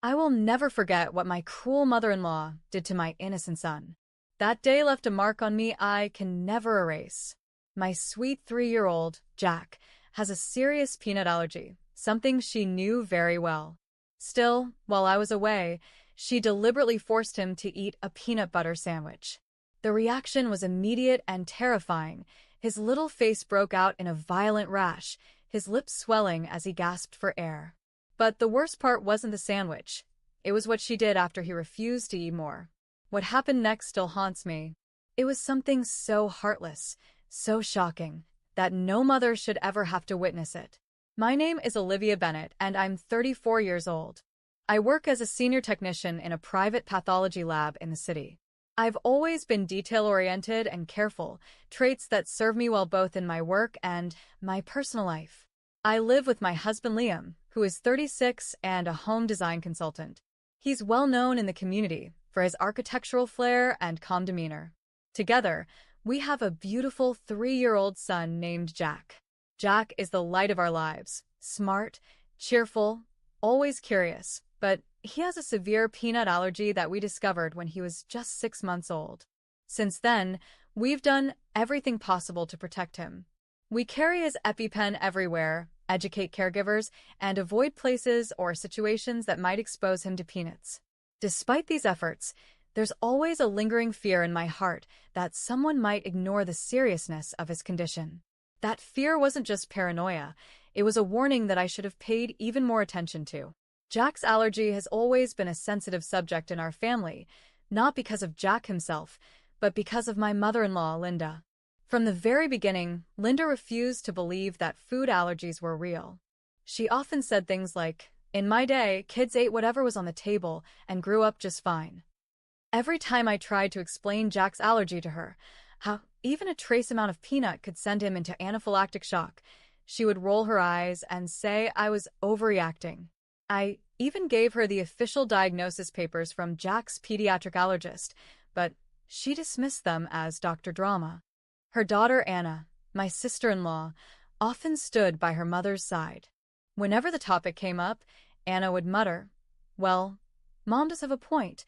I will never forget what my cruel mother-in-law did to my innocent son. That day left a mark on me I can never erase. My sweet 3-year-old, Jack, has a serious peanut allergy, something she knew very well. Still, while I was away, she deliberately forced him to eat a peanut butter sandwich. The reaction was immediate and terrifying. His little face broke out in a violent rash, his lips swelling as he gasped for air. But the worst part wasn't the sandwich. It was what she did after he refused to eat more. What happened next still haunts me. It was something so heartless, so shocking, that no mother should ever have to witness it. My name is Olivia Bennett, and I'm 34 years old. I work as a senior technician in a private pathology lab in the city. I've always been detail-oriented and careful, traits that serve me well both in my work and my personal life. I live with my husband Liam, who is 36 and a home design consultant. He's well known in the community for his architectural flair and calm demeanor. Together, we have a beautiful 3-year-old son named Jack. Jack is the light of our lives, smart, cheerful, always curious, but he has a severe peanut allergy that we discovered when he was just 6 months old. Since then, we've done everything possible to protect him. We carry his EpiPen everywhere, educate caregivers, and avoid places or situations that might expose him to peanuts. Despite these efforts, there's always a lingering fear in my heart that someone might ignore the seriousness of his condition. That fear wasn't just paranoia, it was a warning that I should have paid even more attention to. Jack's allergy has always been a sensitive subject in our family, not because of Jack himself, but because of my mother-in-law, Linda. From the very beginning, Linda refused to believe that food allergies were real. She often said things like, "In my day, kids ate whatever was on the table and grew up just fine." Every time I tried to explain Jack's allergy to her, how even a trace amount of peanut could send him into anaphylactic shock, she would roll her eyes and say I was overreacting. I even gave her the official diagnosis papers from Jack's pediatric allergist, but she dismissed them as Dr. Drama. Her daughter Anna, my sister-in-law, often stood by her mother's side. Whenever the topic came up, Anna would mutter, "Well, Mom does have a point,"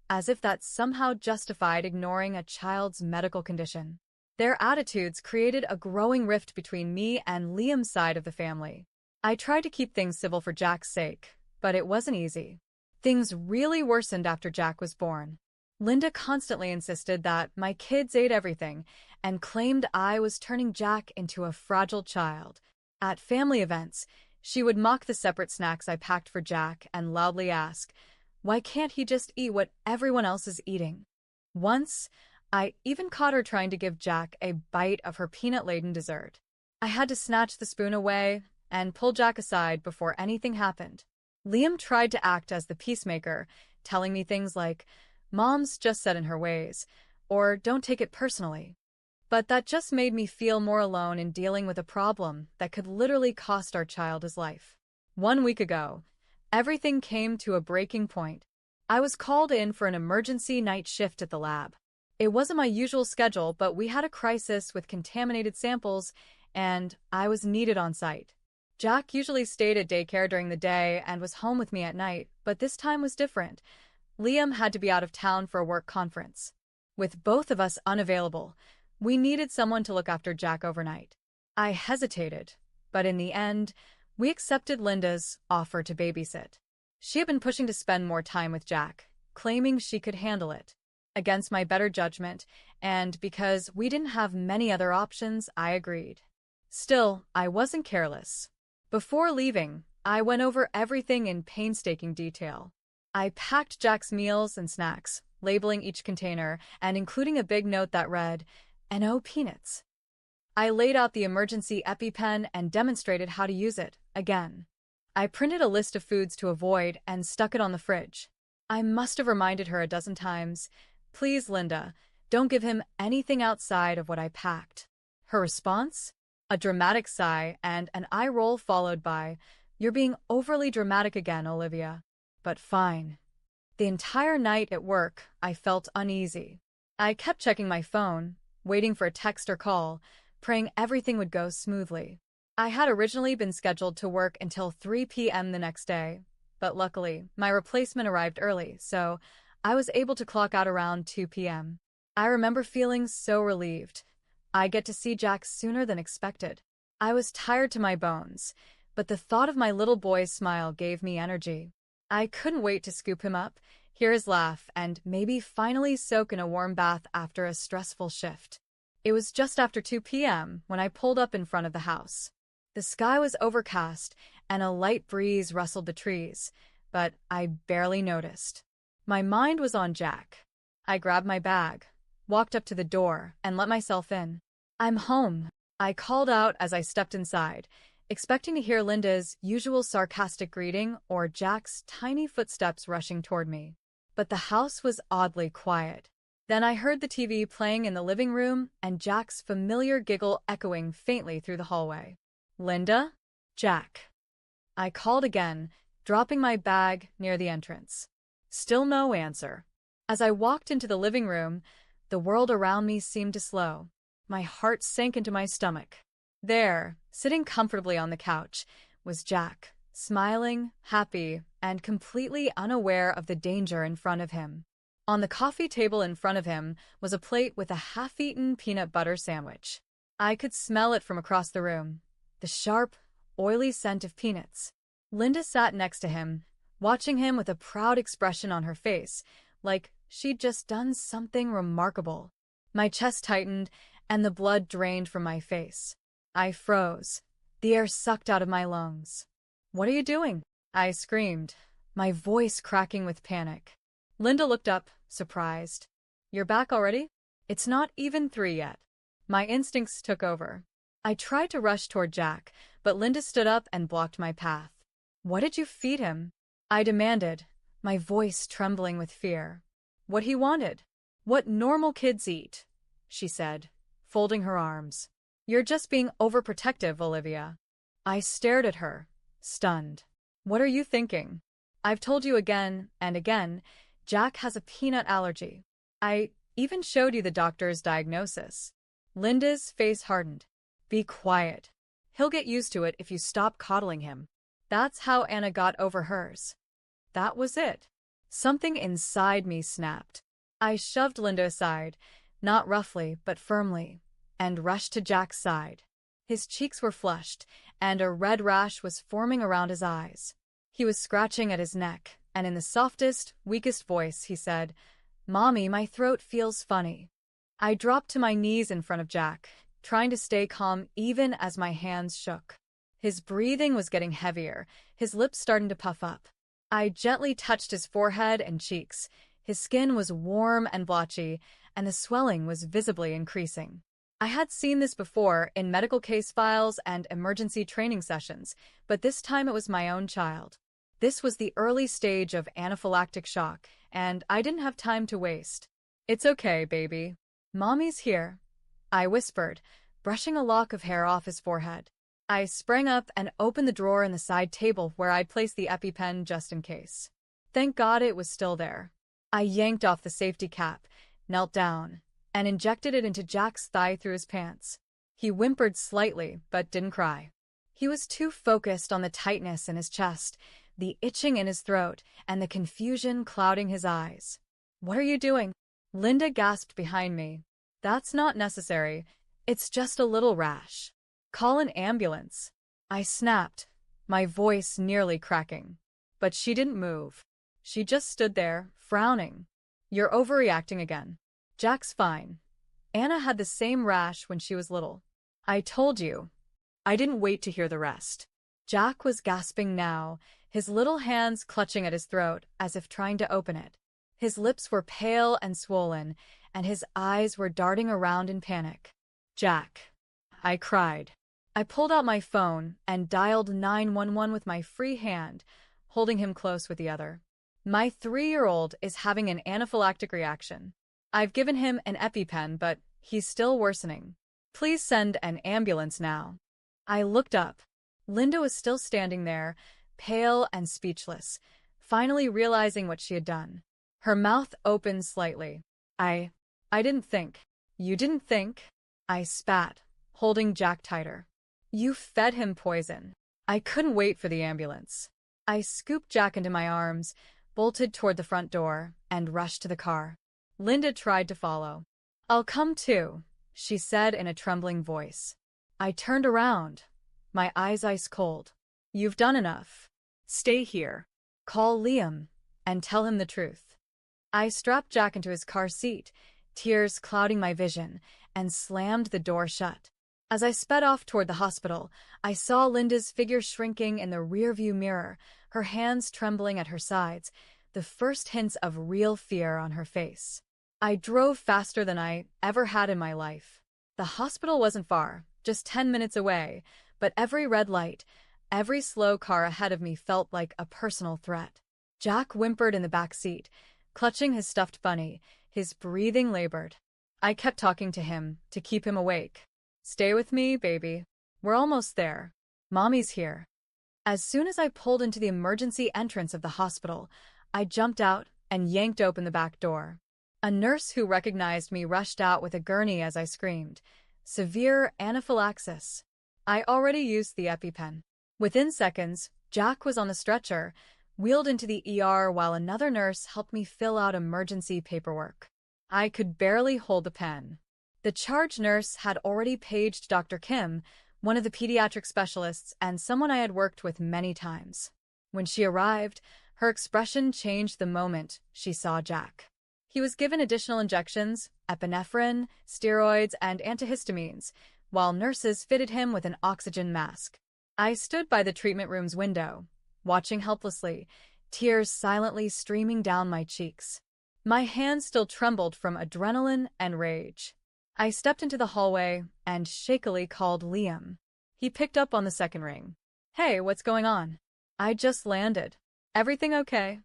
as if that somehow justified ignoring a child's medical condition. Their attitudes created a growing rift between me and Liam's side of the family. I tried to keep things civil for Jack's sake, but it wasn't easy. Things really worsened after Jack was born. Linda constantly insisted that my kids ate everything and claimed I was turning Jack into a fragile child. At family events, she would mock the separate snacks I packed for Jack and loudly ask, "Why can't he just eat what everyone else is eating?" Once, I even caught her trying to give Jack a bite of her peanut-laden dessert. I had to snatch the spoon away and pull Jack aside before anything happened. Liam tried to act as the peacemaker, telling me things like, "Mom's just set in her ways," or "Don't take it personally." But that just made me feel more alone in dealing with a problem that could literally cost our child his life. 1 week ago, everything came to a breaking point. I was called in for an emergency night shift at the lab. It wasn't my usual schedule, but we had a crisis with contaminated samples, and I was needed on site. Jack usually stayed at daycare during the day and was home with me at night, but this time was different. Liam had to be out of town for a work conference. With both of us unavailable, we needed someone to look after Jack overnight. I hesitated, but in the end, we accepted Linda's offer to babysit. She had been pushing to spend more time with Jack, claiming she could handle it. Against my better judgment, and because we didn't have many other options, I agreed. Still, I wasn't careless. Before leaving, I went over everything in painstaking detail. I packed Jack's meals and snacks, labeling each container and including a big note that read, "No peanuts." I laid out the emergency EpiPen and demonstrated how to use it, again. I printed a list of foods to avoid and stuck it on the fridge. I must have reminded her a dozen times, "Please, Linda, don't give him anything outside of what I packed." Her response? A dramatic sigh and an eye roll followed by, "You're being overly dramatic again, Olivia." But fine. The entire night at work, I felt uneasy. I kept checking my phone, waiting for a text or call, praying everything would go smoothly. I had originally been scheduled to work until 3 p.m. the next day, but luckily, my replacement arrived early, so I was able to clock out around 2 p.m. I remember feeling so relieved. I get to see Jack sooner than expected. I was tired to my bones, but the thought of my little boy's smile gave me energy. I couldn't wait to scoop him up, hear his laugh, and maybe finally soak in a warm bath after a stressful shift. It was just after 2 p.m. when I pulled up in front of the house. The sky was overcast, and a light breeze rustled the trees, but I barely noticed. My mind was on Jack. I grabbed my bag, walked up to the door, and let myself in. "I'm home," I called out as I stepped inside, expecting to hear Linda's usual sarcastic greeting or Jack's tiny footsteps rushing toward me. But the house was oddly quiet. Then I heard the TV playing in the living room and Jack's familiar giggle echoing faintly through the hallway. "Linda? Jack." I called again, dropping my bag near the entrance. Still no answer. As I walked into the living room, the world around me seemed to slow. My heart sank into my stomach. There, sitting comfortably on the couch, was Jack, smiling, happy, and completely unaware of the danger in front of him. On the coffee table in front of him was a plate with a half-eaten peanut butter sandwich. I could smell it from across the room, the sharp, oily scent of peanuts. Linda sat next to him, watching him with a proud expression on her face, like she'd just done something remarkable. My chest tightened, and the blood drained from my face. I froze, the air sucked out of my lungs. "What are you doing?" I screamed, my voice cracking with panic. Linda looked up, surprised. "You're back already? It's not even 3 yet." My instincts took over. I tried to rush toward Jack, but Linda stood up and blocked my path. "What did you feed him?" I demanded, my voice trembling with fear. "What he wanted. What normal kids eat," she said, folding her arms. "You're just being overprotective, Olivia." I stared at her, stunned. "What are you thinking? I've told you again and again, Jack has a peanut allergy. I even showed you the doctor's diagnosis." Linda's face hardened. "Be quiet. He'll get used to it if you stop coddling him." That's how Anna got over hers. That was it. Something inside me snapped. I shoved Linda aside, not roughly but firmly, and rushed to Jack's side. His cheeks were flushed, and a red rash was forming around his eyes. He was scratching at his neck, and in the softest, weakest voice, he said, "Mommy, my throat feels funny." I dropped to my knees in front of Jack, trying to stay calm even as my hands shook. His breathing was getting heavier, his lips starting to puff up. I gently touched his forehead and cheeks. His skin was warm and blotchy, and the swelling was visibly increasing. I had seen this before in medical case files and emergency training sessions, but this time it was my own child. This was the early stage of anaphylactic shock, and I didn't have time to waste. "It's okay, baby. Mommy's here," I whispered, brushing a lock of hair off his forehead. I sprang up and opened the drawer in the side table where I'd placed the EpiPen just in case. Thank God it was still there. I yanked off the safety cap, knelt down, and injected it into Jack's thigh through his pants. He whimpered slightly, but didn't cry. He was too focused on the tightness in his chest, the itching in his throat, and the confusion clouding his eyes. "What are you doing?" Linda gasped behind me. "That's not necessary. It's just a little rash. Call an ambulance." I snapped, my voice nearly cracking. But she didn't move. She just stood there, frowning. "You're overreacting again. Jack's fine. Anna had the same rash when she was little." "I told you." I didn't wait to hear the rest. Jack was gasping now, his little hands clutching at his throat as if trying to open it. His lips were pale and swollen, and his eyes were darting around in panic. "Jack," I cried. I pulled out my phone and dialed 911 with my free hand, holding him close with the other. "My 3-year-old is having an anaphylactic reaction. I've given him an EpiPen, but he's still worsening. Please send an ambulance now." I looked up. Linda was still standing there, pale and speechless, finally realizing what she had done. Her mouth opened slightly. I didn't think." "You didn't think?" I spat, holding Jack tighter. "You fed him poison." I couldn't wait for the ambulance. I scooped Jack into my arms, bolted toward the front door, and rushed to the car. Linda tried to follow. "I'll come too," she said in a trembling voice. I turned around, my eyes ice cold. "You've done enough. Stay here. Call Liam and tell him the truth." I strapped Jack into his car seat, tears clouding my vision, and slammed the door shut. As I sped off toward the hospital, I saw Linda's figure shrinking in the rearview mirror, her hands trembling at her sides, the first hints of real fear on her face. I drove faster than I ever had in my life. The hospital wasn't far, just 10 minutes away, but every red light, every slow car ahead of me felt like a personal threat. Jack whimpered in the back seat, clutching his stuffed bunny, his breathing labored. I kept talking to him to keep him awake. "Stay with me, baby. We're almost there. Mommy's here." As soon as I pulled into the emergency entrance of the hospital, I jumped out and yanked open the back door. A nurse who recognized me rushed out with a gurney as I screamed. "Severe anaphylaxis." I already used the EpiPen. Within seconds, Jack was on the stretcher, wheeled into the ER while another nurse helped me fill out emergency paperwork. I could barely hold the pen. The charge nurse had already paged Dr. Kim, one of the pediatric specialists and someone I had worked with many times. When she arrived, her expression changed the moment she saw Jack. He was given additional injections, epinephrine, steroids, and antihistamines, while nurses fitted him with an oxygen mask. I stood by the treatment room's window, watching helplessly, tears silently streaming down my cheeks. My hands still trembled from adrenaline and rage. I stepped into the hallway and shakily called Liam. He picked up on the second ring. "Hey, what's going on?" "I just landed. Everything okay?"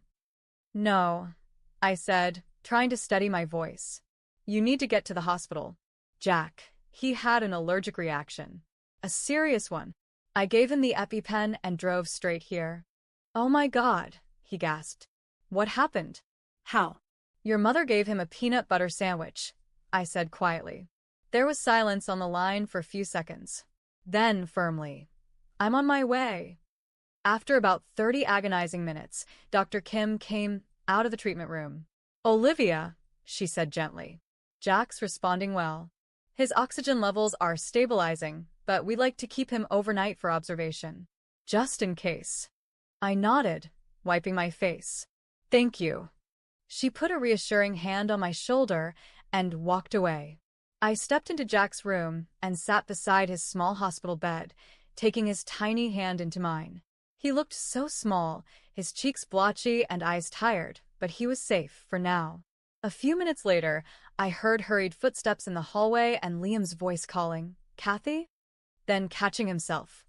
"No," I said, trying to steady my voice. "You need to get to the hospital. Jack, he had an allergic reaction. A serious one." I gave him the EpiPen and drove straight here. "Oh my God," he gasped. "What happened?" How? "Your mother gave him a peanut butter sandwich," I said quietly. There was silence on the line for a few seconds. Then, firmly, "I'm on my way." After about 30 agonizing minutes, Dr. Kim came out of the treatment room. "Olivia," she said gently. "Jack's responding well. His oxygen levels are stabilizing, but we'd like to keep him overnight for observation. Just in case." I nodded, wiping my face. "Thank you." She put a reassuring hand on my shoulder and walked away. I stepped into Jack's room and sat beside his small hospital bed, taking his tiny hand into mine. He looked so small, his cheeks blotchy and eyes tired, but he was safe for now. A few minutes later, I heard hurried footsteps in the hallway and Liam's voice calling, "Kathy?" Then catching himself,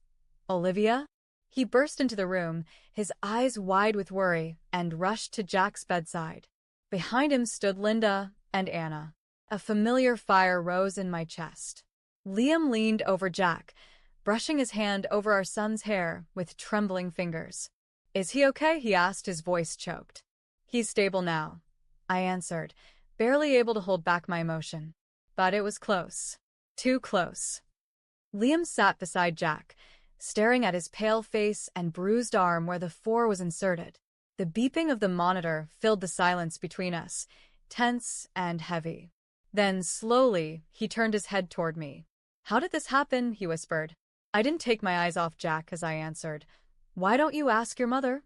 "Olivia?" He burst into the room, his eyes wide with worry, and rushed to Jack's bedside. Behind him stood Linda and Anna. A familiar fire rose in my chest. Liam leaned over Jack, brushing his hand over our son's hair with trembling fingers. "Is he okay?" he asked, his voice choked. "He's stable now," I answered, barely able to hold back my emotion. But it was close. Too close. Liam sat beside Jack, staring at his pale face and bruised arm where the 4 was inserted. The beeping of the monitor filled the silence between us, tense and heavy. Then, slowly, he turned his head toward me. "How did this happen?" he whispered. I didn't take my eyes off Jack as I answered, "Why don't you ask your mother?"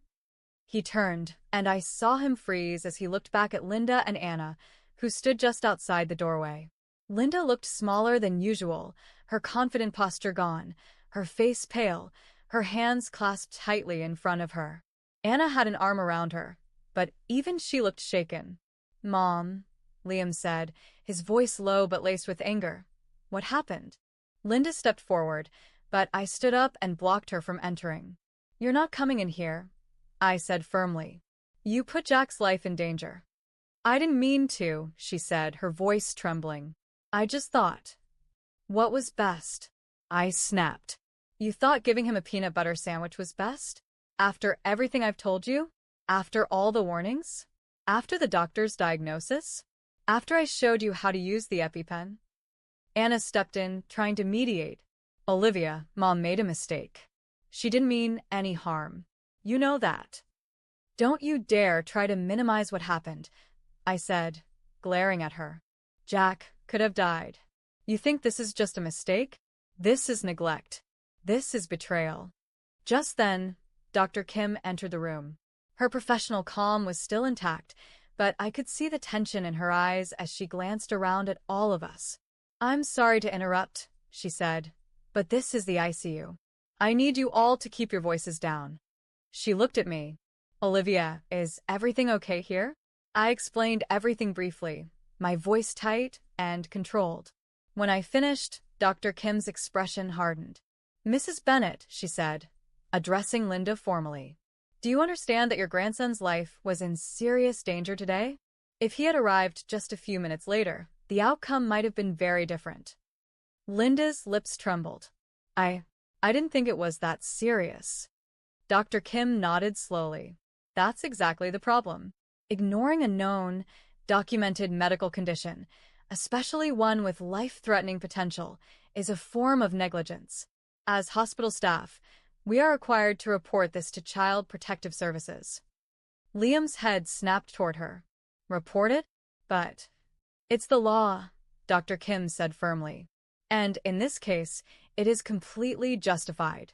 He turned, and I saw him freeze as he looked back at Linda and Anna, who stood just outside the doorway. Linda looked smaller than usual, her confident posture gone, her face pale, her hands clasped tightly in front of her. Anna had an arm around her, but even she looked shaken. "Mom," Liam said, his voice low but laced with anger. "What happened?" Linda stepped forward, but I stood up and blocked her from entering. "You're not coming in here," I said firmly. "You put Jack's life in danger." "I didn't mean to," she said, her voice trembling. "I just thought." "What was best?" I snapped. "You thought giving him a peanut butter sandwich was best? After everything I've told you? After all the warnings? After the doctor's diagnosis? After I showed you how to use the EpiPen?" Anna stepped in, trying to mediate. "Olivia, Mom made a mistake. She didn't mean any harm. You know that. Don't you dare try to minimize what happened, I said, glaring at her. Jack could have died. You think this is just a mistake? This is neglect. This is betrayal. Just then, Dr. Kim entered the room. Her professional calm was still intact, but I could see the tension in her eyes as she glanced around at all of us. I'm sorry to interrupt, she said, but this is the ICU. I need you all to keep your voices down. She looked at me. Olivia, is everything okay here? I explained everything briefly, my voice tight and controlled. When I finished, Dr. Kim's expression hardened. Mrs. Bennett, she said, addressing Linda formally. Do you understand that your grandson's life was in serious danger today? If he had arrived just a few minutes later, the outcome might have been very different. Linda's lips trembled. I didn't think it was that serious. Dr. Kim nodded slowly. That's exactly the problem. Ignoring a known, documented medical condition, especially one with life-threatening potential, is a form of negligence. As hospital staff, we are required to report this to Child Protective Services. Liam's head snapped toward her. Report it? But it's the law, Dr. Kim said firmly. And in this case, it is completely justified.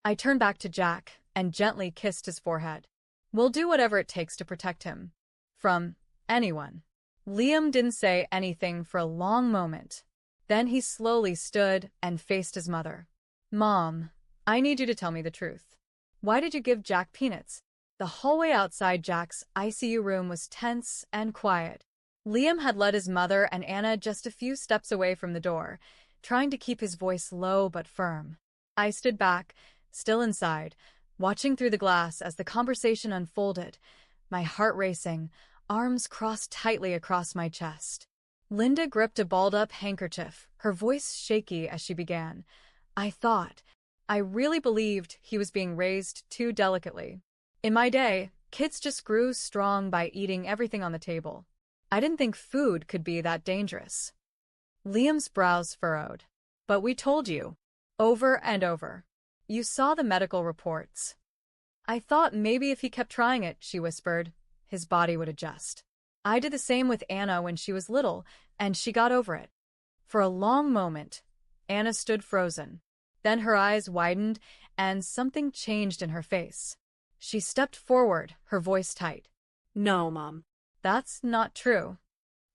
I turned back to Jack and gently kissed his forehead. We'll do whatever it takes to protect him. From anyone. Liam didn't say anything for a long moment. Then he slowly stood and faced his mother. Mom, I need you to tell me the truth. Why did you give Jack peanuts? The hallway outside Jack's ICU room was tense and quiet. Liam had led his mother and Anna just a few steps away from the door, trying to keep his voice low but firm. I stood back, still inside, watching through the glass as the conversation unfolded, my heart racing, arms crossed tightly across my chest. Linda gripped a balled-up handkerchief, her voice shaky as she began. I really believed he was being raised too delicately. In my day, kids just grew strong by eating everything on the table. I didn't think food could be that dangerous. Liam's brows furrowed. But we told you. Over and over. You saw the medical reports. I thought maybe if he kept trying it, she whispered, his body would adjust. I did the same with Anna when she was little, and she got over it. For a long moment, Anna stood frozen. Then her eyes widened, and something changed in her face. She stepped forward, her voice tight. No, Mom. That's not true.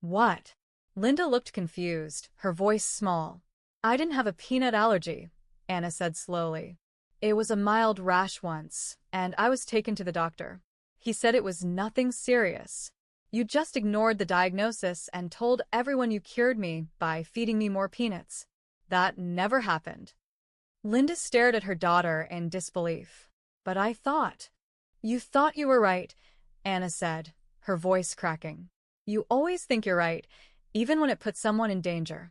What? Linda looked confused, her voice small. I didn't have a peanut allergy, Anna said slowly. It was a mild rash once, and I was taken to the doctor. He said it was nothing serious. You just ignored the diagnosis and told everyone you cured me by feeding me more peanuts. That never happened. Linda stared at her daughter in disbelief. But I thought. You thought you were right, Anna said, her voice cracking. You always think you're right, even when it puts someone in danger.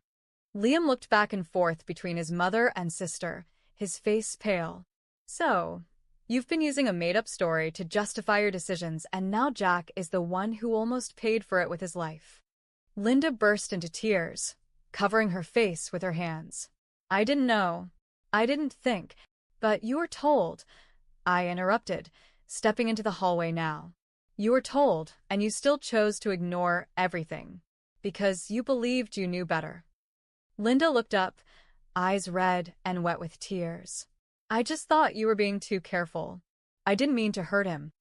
Liam looked back and forth between his mother and sister, his face pale. So, you've been using a made-up story to justify your decisions, and now Jack is the one who almost paid for it with his life. Linda burst into tears, covering her face with her hands. I didn't know. I didn't think. But you were told. I interrupted, stepping into the hallway now. You were told, and you still chose to ignore everything. Because you believed you knew better. Linda looked up, eyes red and wet with tears. I just thought you were being too careful. I didn't mean to hurt him.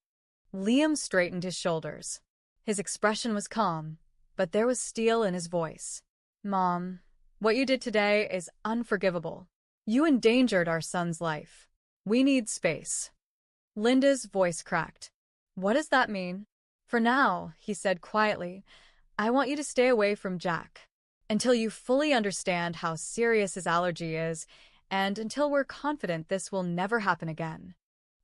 Liam straightened his shoulders. His expression was calm, but there was steel in his voice. Mom, what you did today is unforgivable. You endangered our son's life. We need space. Linda's voice cracked. What does that mean? For now, he said quietly, I want you to stay away from Jack. Until you fully understand how serious his allergy is, and until we're confident this will never happen again.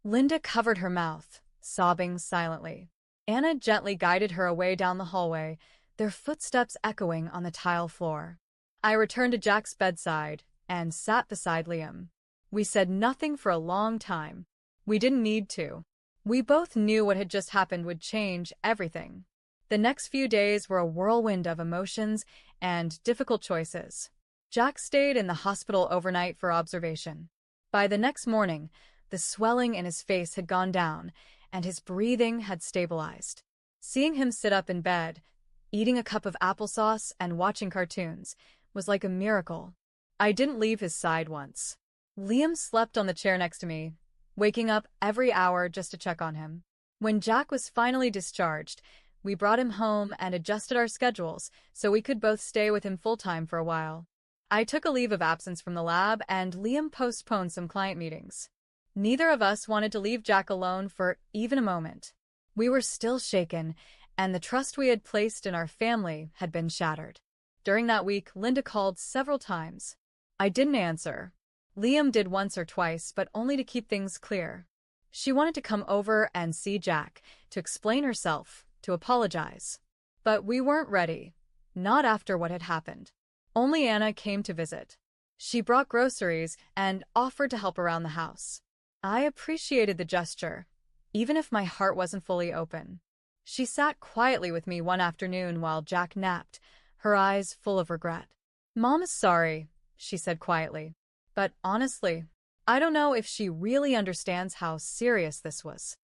Linda covered her mouth, sobbing silently. Anna gently guided her away down the hallway, their footsteps echoing on the tile floor. I returned to Jack's bedside and sat beside Liam. We said nothing for a long time. We didn't need to. We both knew what had just happened would change everything. The next few days were a whirlwind of emotions and difficult choices. Jack stayed in the hospital overnight for observation. By the next morning, The swelling in his face had gone down, and his breathing had stabilized. Seeing him sit up in bed, eating a cup of applesauce and watching cartoons, was like a miracle. I didn't leave his side once. Liam slept on the chair next to me, waking up every hour just to check on him. When Jack was finally discharged, we brought him home and adjusted our schedules so we could both stay with him full-time for a while. I took a leave of absence from the lab, and Liam postponed some client meetings. Neither of us wanted to leave Jack alone for even a moment. We were still shaken, and the trust we had placed in our family had been shattered. During that week, Linda called several times. I didn't answer. Liam did once or twice, but only to keep things clear. She wanted to come over and see Jack, to explain herself, to apologize. But we weren't ready. Not after what had happened. Only Anna came to visit. She brought groceries and offered to help around the house. I appreciated the gesture, even if my heart wasn't fully open. She sat quietly with me one afternoon while Jack napped, her eyes full of regret. "Mom is sorry," she said quietly. But honestly, I don't know if she really understands how serious this was.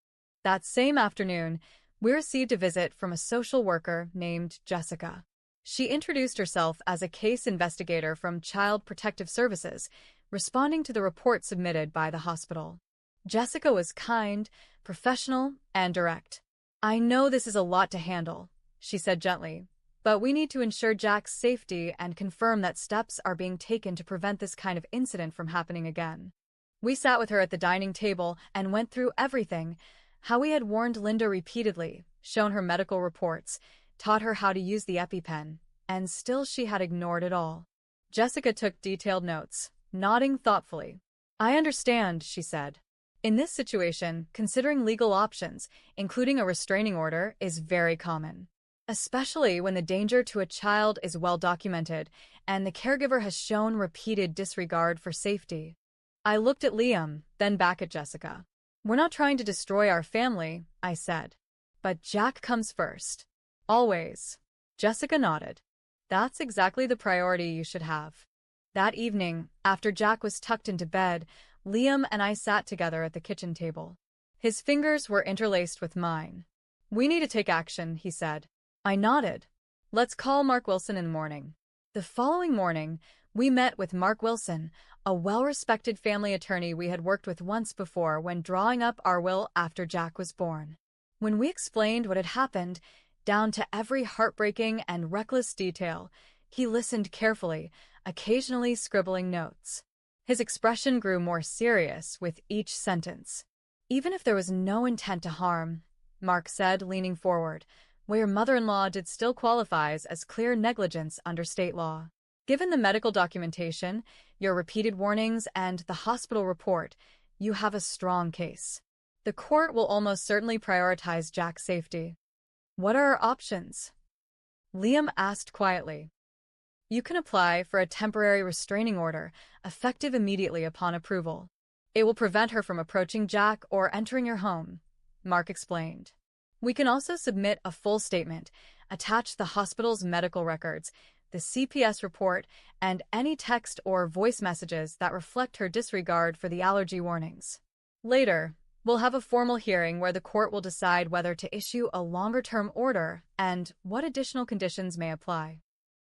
That same afternoon, we received a visit from a social worker named Jessica. She introduced herself as a case investigator from Child Protective Services, responding to the report submitted by the hospital. Jessica was kind, professional, and direct. "I know this is a lot to handle," she said gently, "but we need to ensure Jack's safety and confirm that steps are being taken to prevent this kind of incident from happening again." We sat with her at the dining table and went through everything: how we had warned Linda repeatedly, shown her medical reports, taught her how to use the EpiPen, and still she had ignored it all. Jessica took detailed notes, nodding thoughtfully. "I understand," she said. "In this situation, considering legal options, including a restraining order, is very common, especially when the danger to a child is well documented and the caregiver has shown repeated disregard for safety." I looked at Liam, then back at Jessica. "We're not trying to destroy our family," I said. "But Jack comes first. Always." Jessica nodded. "That's exactly the priority you should have." That evening, after Jack was tucked into bed, Liam and I sat together at the kitchen table. His fingers were interlaced with mine. "We need to take action," he said. I nodded. "Let's call Mark Wilson in the morning." The following morning, we met with Mark Wilson, a well-respected family attorney we had worked with once before when drawing up our will after Jack was born. When we explained what had happened, down to every heartbreaking and reckless detail, he listened carefully, occasionally scribbling notes. His expression grew more serious with each sentence. "Even if there was no intent to harm," Mark said, leaning forward, "what your mother-in-law did still qualifies as clear negligence under state law. Given the medical documentation, your repeated warnings, and the hospital report, you have a strong case. The court will almost certainly prioritize Jack's safety." "What are our options?" Liam asked quietly. "You can apply for a temporary restraining order, effective immediately upon approval. It will prevent her from approaching Jack or entering your home," Mark explained. "We can also submit a full statement, attach the hospital's medical records, the CPS report, and any text or voice messages that reflect her disregard for the allergy warnings. Later, we'll have a formal hearing where the court will decide whether to issue a longer-term order and what additional conditions may apply."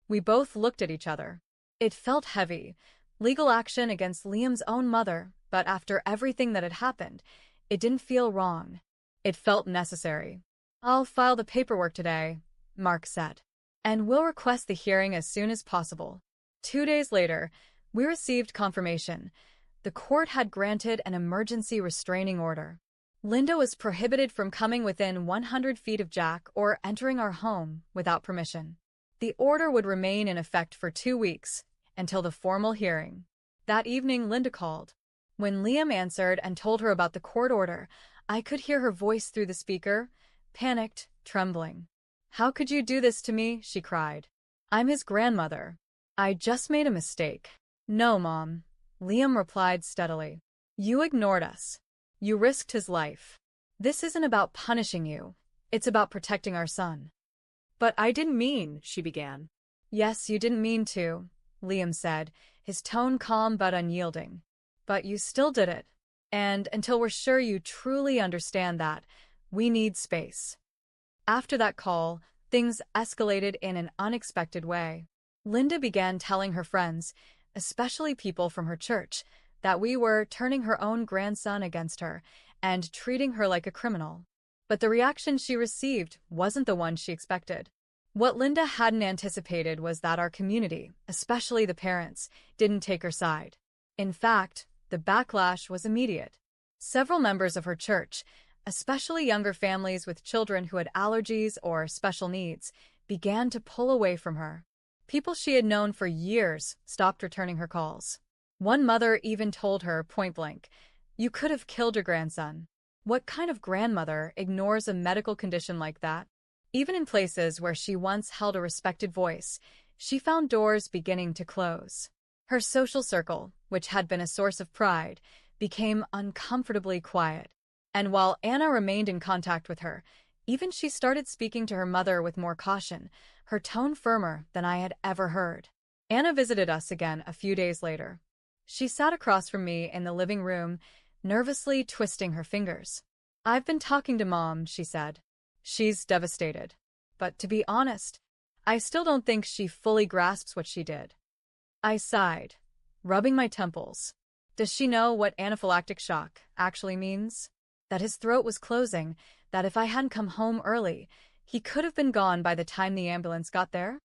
We both looked at each other. It felt heavy, legal action against Liam's own mother, but after everything that had happened, it didn't feel wrong. It felt necessary. "I'll file the paperwork today," Mark said, "and we'll request the hearing as soon as possible." 2 days later, we received confirmation. The court had granted an emergency restraining order. Linda was prohibited from coming within 100 feet of Jack or entering our home without permission. The order would remain in effect for 2 weeks, until the formal hearing. That evening, Linda called. When Liam answered and told her about the court order, I could hear her voice through the speaker, panicked, trembling. "How could you do this to me?" she cried. "I'm his grandmother. I just made a mistake." "No, Mom," Liam replied steadily. "You ignored us. You risked his life. This isn't about punishing you. It's about protecting our son." "But I didn't mean," she began. "Yes, you didn't mean to," Liam said, his tone calm but unyielding. "But you still did it. And until we're sure you truly understand that, we need space. After that call, things escalated in an unexpected way. Linda began telling her friends, especially people from her church, that we were turning her own grandson against her and treating her like a criminal. But the reaction she received wasn't the one she expected. What Linda hadn't anticipated was that our community, especially the parents, didn't take her side. In fact, the backlash was immediate. Several members of her church, especially younger families with children who had allergies or special needs, began to pull away from her. People she had known for years stopped returning her calls. One mother even told her point-blank, "You could have killed your grandson." What kind of grandmother ignores a medical condition like that? Even in places where she once held a respected voice, she found doors beginning to close. Her social circle, which had been a source of pride, became uncomfortably quiet. And while Anna remained in contact with her, even she started speaking to her mother with more caution, her tone firmer than I had ever heard. Anna visited us again a few days later. She sat across from me in the living room, nervously twisting her fingers. "I've been talking to Mom," she said. "She's devastated. But to be honest, I still don't think she fully grasps what she did." I sighed, rubbing my temples. Does she know what anaphylactic shock actually means? That his throat was closing, that if I hadn't come home early, he could have been gone by the time the ambulance got there?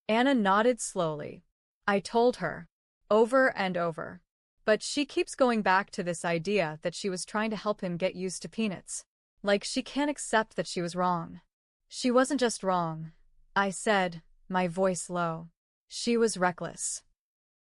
Anna nodded slowly. I told her, over and over. But she keeps going back to this idea that she was trying to help him get used to peanuts. Like she can't accept that she was wrong. She wasn't just wrong, I said, my voice low. She was reckless.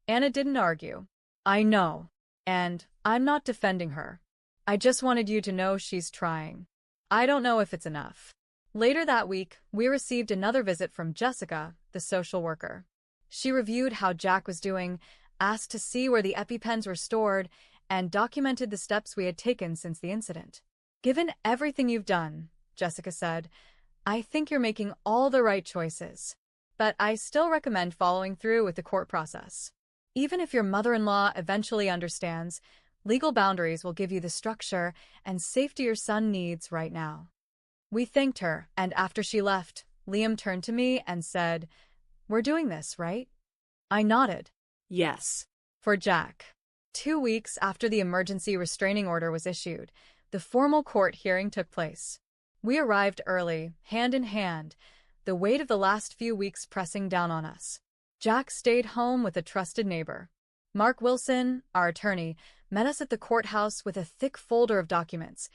Anna didn't argue. I know. And I'm not defending her. I just wanted you to know she's trying. I don't know if it's enough. Later that week, we received another visit from Jessica, the social worker. She reviewed how Jack was doing, asked to see where the EpiPens were stored, and documented the steps we had taken since the incident. "Given everything you've done," Jessica said, "I think you're making all the right choices. But I still recommend following through with the court process. Even if your mother-in-law eventually understands, legal boundaries will give you the structure and safety your son needs right now." We thanked her, and after she left, Liam turned to me and said, "We're doing this, right?" I nodded. Yes. For Jack. 2 weeks after the emergency restraining order was issued, the formal court hearing took place. We arrived early, hand in hand, the weight of the last few weeks pressing down on us. Jack stayed home with a trusted neighbor. Mark Wilson, our attorney, met us at the courthouse with a thick folder of documents,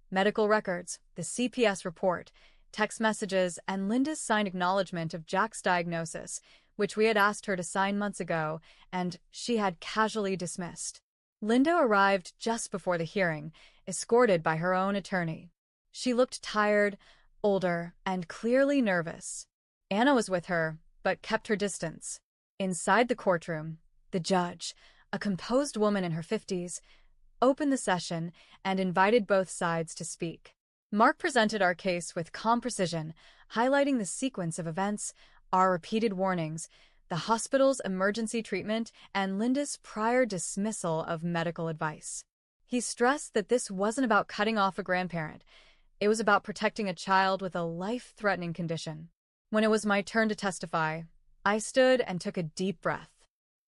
medical records, the CPS report, text messages, and Linda's signed acknowledgement of Jack's diagnosis, which we had asked her to sign months ago, and she had casually dismissed. Linda arrived just before the hearing, escorted by her own attorney. She looked tired, older, and clearly nervous. Anna was with her, but kept her distance. Inside the courtroom, the judge, a composed woman in her 50s, opened the session and invited both sides to speak. Mark presented our case with calm precision, highlighting the sequence of events, our repeated warnings, the hospital's emergency treatment, and Linda's prior dismissal of medical advice. He stressed that this wasn't about cutting off a grandparent. It was about protecting a child with a life-threatening condition. When it was my turn to testify, I stood and took a deep breath.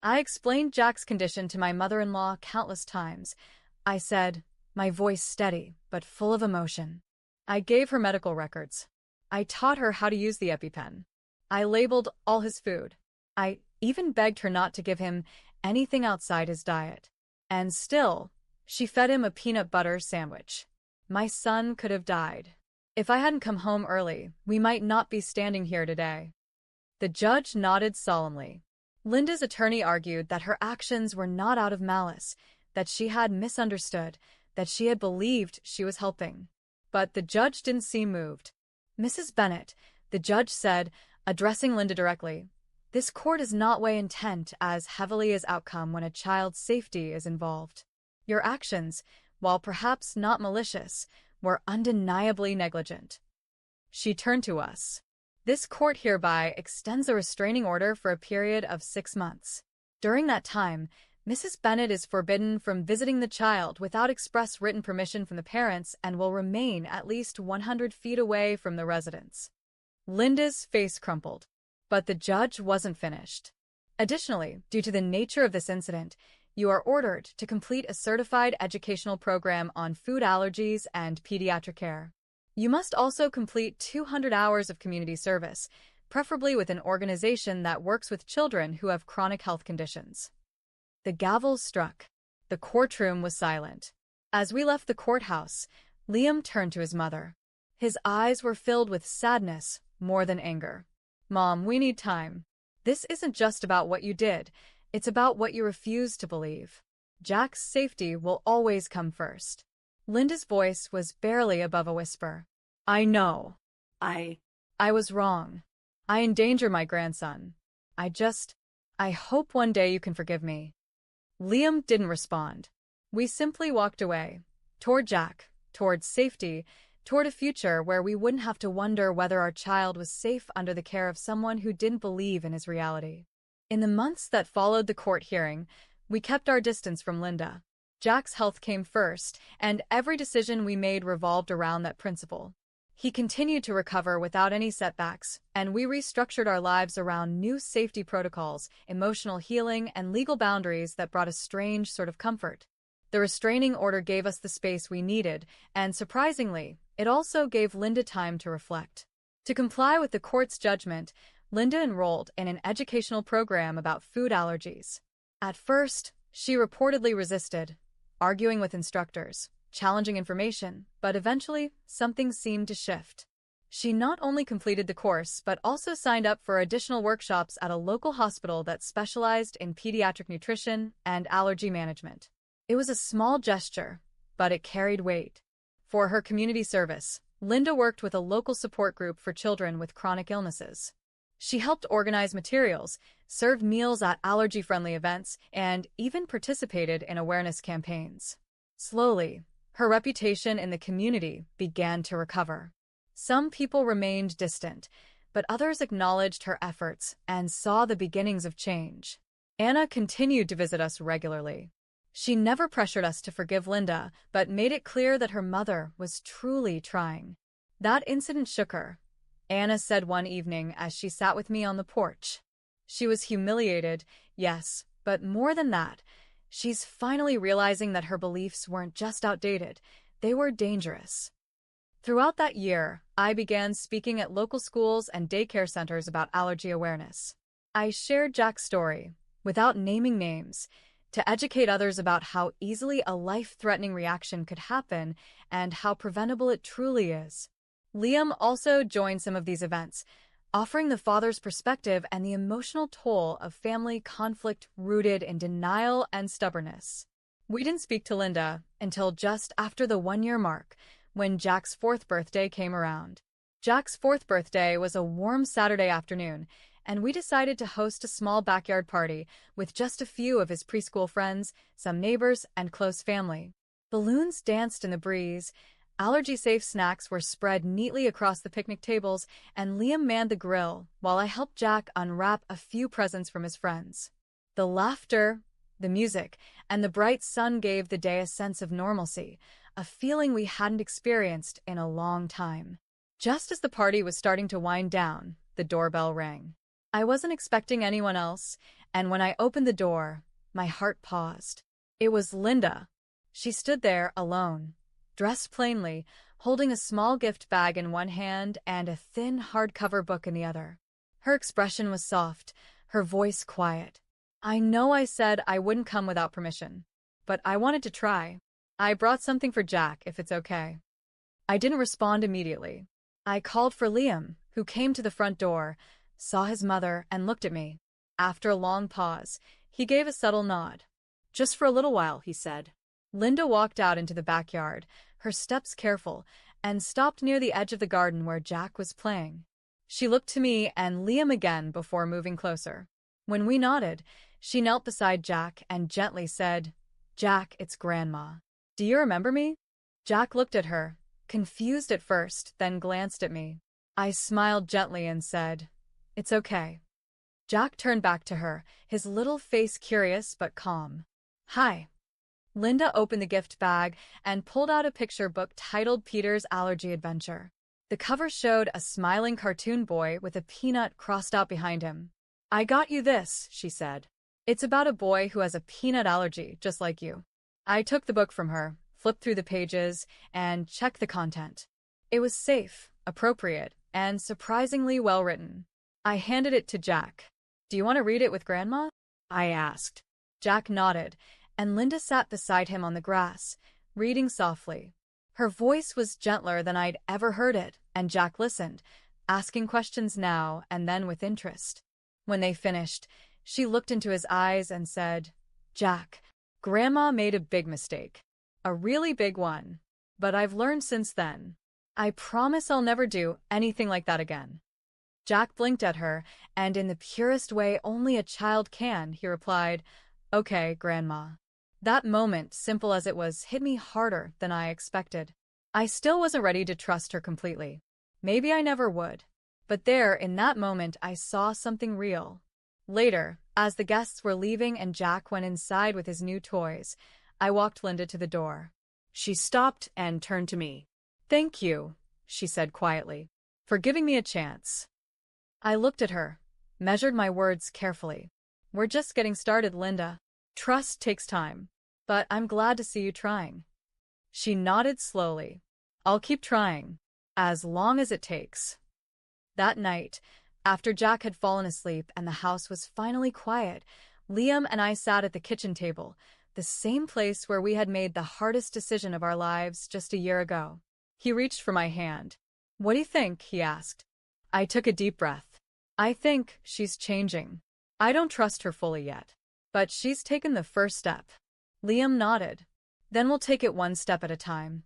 I explained Jack's condition to my mother-in-law countless times. I said, my voice steady but full of emotion. I gave her medical records. I taught her how to use the EpiPen. I labeled all his food. I even begged her not to give him anything outside his diet. And still, she fed him a peanut butter sandwich. My son could have died. If I hadn't come home early, we might not be standing here today. The judge nodded solemnly. Linda's attorney argued that her actions were not out of malice, that she had misunderstood, that she had believed she was helping. But the judge didn't seem moved. "Mrs. Bennett," the judge said, addressing Linda directly, "this court does not weigh intent as heavily as outcome when a child's safety is involved. Your actions, while perhaps not malicious, were undeniably negligent." She turned to us. "This court hereby extends a restraining order for a period of 6 months. During that time, Mrs. Bennet is forbidden from visiting the child without express written permission from the parents and will remain at least 100 feet away from the residence. Linda's face crumpled, but the judge wasn't finished. Additionally, due to the nature of this incident, you are ordered to complete a certified educational program on food allergies and pediatric care. You must also complete 200 hours of community service, preferably with an organization that works with children who have chronic health conditions. The gavel struck. The courtroom was silent. As we left the courthouse, Liam turned to his mother. His eyes were filled with sadness more than anger. "Mom, we need time. This isn't just about what you did. It's about what you refuse to believe. Jack's safety will always come first." Linda's voice was barely above a whisper. "I know. I was wrong. I endanger my grandson. I hope one day you can forgive me." Liam didn't respond. We simply walked away. Toward Jack, toward safety, toward a future where we wouldn't have to wonder whether our child was safe under the care of someone who didn't believe in his reality. In the months that followed the court hearing, we kept our distance from Linda. Jack's health came first, and every decision we made revolved around that principle. He continued to recover without any setbacks, and we restructured our lives around new safety protocols, emotional healing, and legal boundaries that brought a strange sort of comfort. The restraining order gave us the space we needed, and surprisingly, it also gave Linda time to reflect. To comply with the court's judgment, Linda enrolled in an educational program about food allergies. At first, she reportedly resisted, arguing with instructors, challenging information, but eventually, something seemed to shift. She not only completed the course but also signed up for additional workshops at a local hospital that specialized in pediatric nutrition and allergy management. It was a small gesture, but it carried weight. For her community service, Linda worked with a local support group for children with chronic illnesses. She helped organize materials, served meals at allergy-friendly events, and even participated in awareness campaigns. Slowly, her reputation in the community began to recover. Some people remained distant, but others acknowledged her efforts and saw the beginnings of change. Anna continued to visit us regularly. She never pressured us to forgive Linda, but made it clear that her mother was truly trying. That incident shook her, Anna said one evening as she sat with me on the porch. She was humiliated, yes, but more than that, she's finally realizing that her beliefs weren't just outdated, they were dangerous. Throughout that year, I began speaking at local schools and daycare centers about allergy awareness. I shared Jack's story, without naming names, to educate others about how easily a life-threatening reaction could happen and how preventable it truly is. Liam also joined some of these events, offering the father's perspective and the emotional toll of family conflict rooted in denial and stubbornness. We didn't speak to Linda until just after the one-year mark, when Jack's 4th birthday came around. Jack's 4th birthday was a warm Saturday afternoon, and we decided to host a small backyard party with just a few of his preschool friends, some neighbors, and close family. Balloons danced in the breeze, allergy-safe snacks were spread neatly across the picnic tables, and Liam manned the grill while I helped Jack unwrap a few presents from his friends. The laughter, the music, and the bright sun gave the day a sense of normalcy, a feeling we hadn't experienced in a long time. Just as the party was starting to wind down, the doorbell rang. I wasn't expecting anyone else, and when I opened the door, my heart paused. It was Linda. She stood there alone, dressed plainly, holding a small gift bag in one hand and a thin hardcover book in the other. Her expression was soft, her voice quiet. I know I said I wouldn't come without permission, but I wanted to try. "I brought something for Jack, if it's okay." I didn't respond immediately. I called for Liam, who came to the front door, saw his mother, and looked at me. After a long pause, he gave a subtle nod. "Just for a little while," he said. Linda walked out into the backyard, her steps careful, and stopped near the edge of the garden where Jack was playing. She looked to me and Liam again before moving closer. When we nodded, she knelt beside Jack and gently said, "Jack, it's Grandma. Do you remember me?" Jack looked at her, confused at first, then glanced at me. I smiled gently and said, "It's okay." Jack turned back to her, his little face curious but calm. Hi. Linda opened the gift bag and pulled out a picture book titled Peter's Allergy Adventure. The cover showed a smiling cartoon boy with a peanut crossed out behind him. I got you this, she said. It's about a boy who has a peanut allergy, just like you. I took the book from her, flipped through the pages, and checked the content. It was safe, appropriate, and surprisingly well written. I handed it to Jack. Do you want to read it with Grandma? I asked. Jack nodded, and Linda sat beside him on the grass, reading softly. Her voice was gentler than I'd ever heard it, and Jack listened, asking questions now and then with interest. When they finished, she looked into his eyes and said, Jack, Grandma made a big mistake. A really big one. But I've learned since then. I promise I'll never do anything like that again. Jack blinked at her, and in the purest way only a child can, he replied, Okay, Grandma. That moment, simple as it was, hit me harder than I expected. I still wasn't ready to trust her completely. Maybe I never would. But there, in that moment, I saw something real. Later, as the guests were leaving and Jack went inside with his new toys, I walked Linda to the door. She stopped and turned to me. Thank you, she said quietly, for giving me a chance. I looked at her, measured my words carefully. We're just getting started, Linda. Trust takes time, but I'm glad to see you trying. She nodded slowly. I'll keep trying, as long as it takes. That night, after Jack had fallen asleep and the house was finally quiet, Liam and I sat at the kitchen table, the same place where we had made the hardest decision of our lives just a year ago. He reached for my hand. What do you think? He asked. I took a deep breath. I think she's changing. I don't trust her fully yet, but she's taken the first step. Liam nodded. Then we'll take it one step at a time.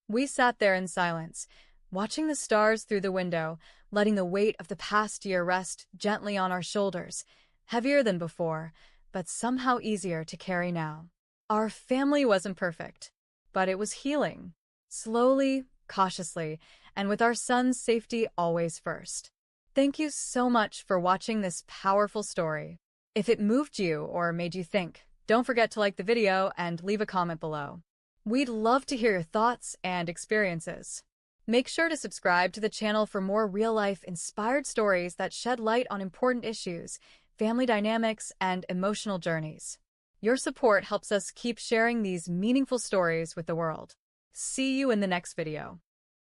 We sat there in silence, watching the stars through the window, letting the weight of the past year rest gently on our shoulders, heavier than before, but somehow easier to carry now. Our family wasn't perfect, but it was healing. Slowly, cautiously, and with our son's safety always first. Thank you so much for watching this powerful story. If it moved you or made you think, don't forget to like the video and leave a comment below. We'd love to hear your thoughts and experiences. Make sure to subscribe to the channel for more real-life inspired stories that shed light on important issues, family dynamics, and emotional journeys. Your support helps us keep sharing these meaningful stories with the world. See you in the next video.